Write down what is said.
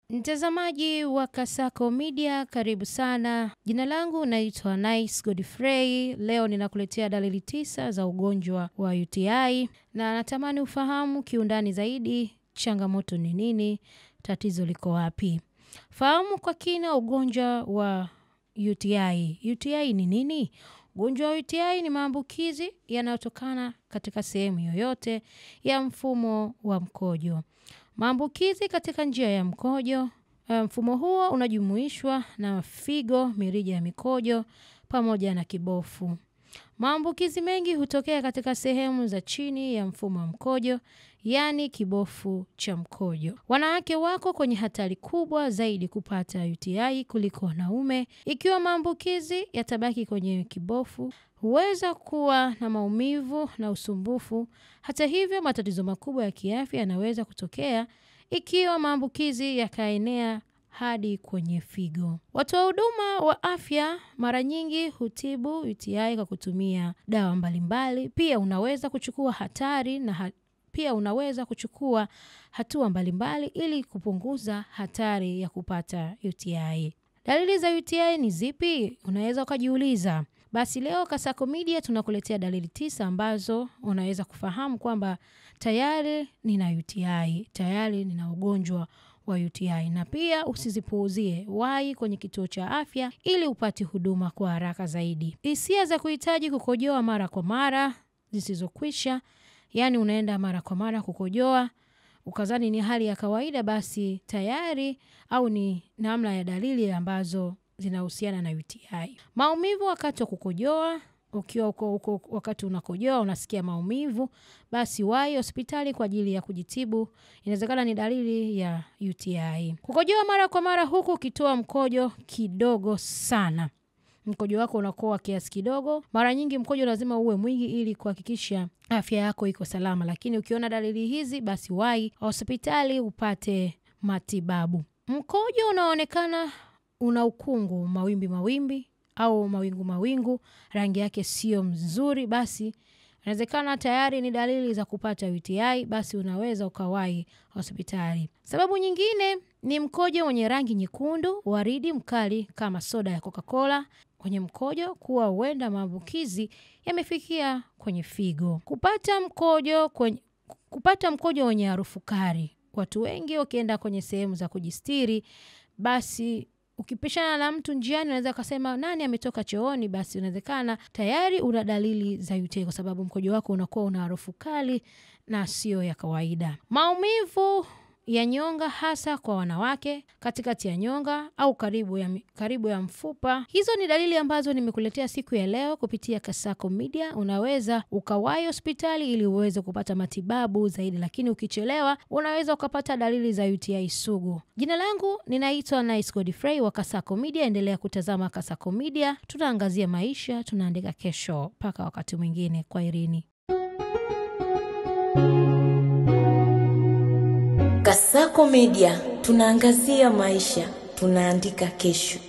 Mtazamaji wa Kasako Media, karibu sana. Jina langu naitwa Nice Godfrey. Leo ninakuletea dalili 9 za ugonjwa wa UTI na natamani ufahamu kiundani zaidi changamoto ni nini, tatizo liko wapi. Fahamu kwa kina ugonjwa wa UTI. UTI ni nini? Ugonjwa wa UTI ni maambukizi yanayotokana katika sehemu yoyote ya mfumo wa mkojo. Maambukizi katika njia ya mkojo. Mfumo huo unajumuishwa na figo, mirija ya mikojo pamoja na kibofu. Maambukizi mengi hutokea katika sehemu za chini ya mfumo wa mkojo, yani kibofu cha mkojo. Wanawake wako kwenye hatari kubwa zaidi kupata UTI kuliko wanaume. Ikiwa maambukizi yatabaki kwenye kibofu, huweza kuwa na maumivu na usumbufu. Hata hivyo, matatizo makubwa ya kiafya yanaweza kutokea ikiwa maambukizi yakaenea hadi kwenye figo. Watoa huduma wa afya mara nyingi hutibu UTI kwa kutumia dawa mbalimbali. Pia unaweza kuchukua hatua mbalimbali ili kupunguza hatari ya kupata UTI. Dalili za UTI ni zipi? Unaweza ukajiuliza. Basi leo Kasako Media tunakuletea dalili 9 ambazo unaweza kufahamu kwamba tayari nina UTI, tayari nina ugonjwa wa UTI. Na pia usizipuuzie, wahi kwenye kituo cha afya ili upate huduma kwa haraka zaidi. Hisia za kuhitaji kukojoa mara kwa mara zisizokwisha, yani unaenda mara kwa mara kukojoa, ukazani ni hali ya kawaida, basi tayari au ni namna ya dalili ambazo zinahusiana na UTI. Maumivu wakati wa kukojoa. Ukiwa wakati unakojoa unasikia maumivu, basi wahi hospitali kwa ajili ya kujitibu. Inawezekana ni dalili ya UTI. Kukojoa mara kwa mara huku ukitoa mkojo kidogo sana. Mkojo wako unakuwa kiasi kidogo. Mara nyingi mkojo lazima uwe mwingi ili kuhakikisha afya yako iko salama, lakini ukiona dalili hizi basi wahi hospitali upate matibabu. Mkojo unaonekana una ukungu, mawimbi au mawingu, rangi yake sio mzuri, basi inawezekana tayari ni dalili za kupata UTI, basi unaweza ukawahi hospitali. Sababu nyingine ni mkojo wenye rangi nyekundu, waridi mkali kama soda ya Coca-Cola kwenye mkojo, kuwa huenda maambukizi yamefikia kwenye figo. Kupata mkojo wenye harufu kali. Watu wengi wakienda kwenye sehemu za kujistiri, basi ukipishana na mtu njiani unaweza kusema nani ametoka chooni, basi inawezekana tayari una dalili za UTI kwa sababu mkojo wako unakuwa una harufu kali na sio ya kawaida. Maumivu ya nyonga hasa kwa wanawake, katikati ya nyonga au karibu ya mfupa. Hizo ni dalili ambazo nimekuletea siku ya leo kupitia Kasako Media. Unaweza ukawahi hospitali ili uweze kupata matibabu zaidi, lakini ukichelewa unaweza ukapata dalili za UTI sugu. Jina langu ninaitwa Nice Godfrey wa Kasako Media. Endelea kutazama Kasako Media. Tunaangazia maisha, tunaandika kesho. Mpaka wakati mwingine, kwaherini. Kasako Media, tunaangazia maisha, tunaandika kesho.